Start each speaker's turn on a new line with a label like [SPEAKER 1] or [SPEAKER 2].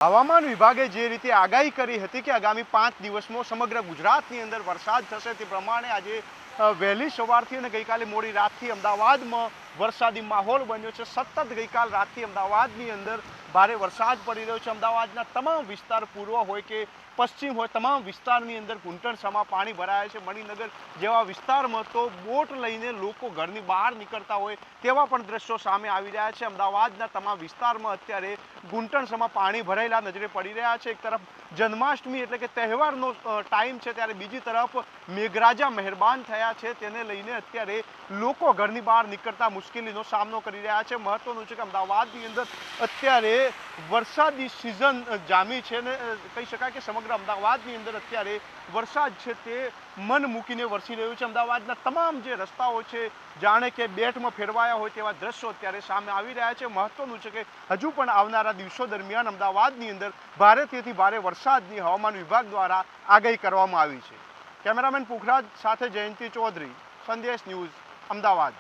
[SPEAKER 1] હવામાન વિભાગે જે રીતે આગાહી કરી હતી કે આગામી 5 દિવસમાં સમગ્ર ગુજરાતની અંદર વરસાદ થશે તે પ્રમાણે આજે વહેલી સવારથી અને ગઈકાલે મોડી રાતથી અમદાવાદમાં વરસાદી માહોલ બન્યો છે। સતત ગઈકાલ રાતથી અમદાવાદની અંદર ભારે વરસાદ પડી રહ્યો છે। અમદાવાદના તમામ વિસ્તાર પૂર્વ હોય કે પશ્ચિમ હોય તમામ વિસ્તારની અંદર ઘૂંટણસમાં પાણી ભરાયા છે। મણિનગર જેવા વિસ્તારમાં તો બોટ લઈને લોકો ઘરની બહાર નીકળતા હોય તેવા પણ દ્રશ્યો સામે આવી રહ્યા છે। અમદાવાદના તમામ વિસ્તારમાં અત્યારે ઘૂંટણસમાં પાણી ભરાયેલા નજરે પડી રહ્યા છે। એક તરફ જન્માષ્ટમી એટલે કે તહેવારનો ટાઈમ છે, ત્યારે બીજી તરફ મેઘરાજા મહેરબાન થયા છે, તેને લઈને અત્યારે લોકો ઘરની બહાર નીકળતા મુશ્કેલીનો સામનો કરી રહ્યા છે। મહત્વનું છે કે અમદાવાદની અંદર અત્યારે વરસાદી સિઝન જામી છે ને કહી શકાય કે સમગ્ર અમદાવાદની અંદર અત્યારે વરસાદ છે તે મન મૂકીને વરસી રહ્યું છે। અમદાવાદના તમામ જે રસ્તાઓ છે જાણે કે બેટમાં ફેરવાયા હોય તેવા દ્રશ્યો અત્યારે સામે આવી રહ્યા છે। મહત્વનું છે કે હજુ પણ આવનારા દિવસો દરમિયાન અમદાવાદની અંદર ભારેથી ભારે વરસાદની હવામાન વિભાગ દ્વારા આગાહી કરવામાં આવી છે। કેમેરામેન પુખરાજ સાથે જયંતિ ચૌધરી, સંદેશ ન્યૂઝ, અમદાવાદ।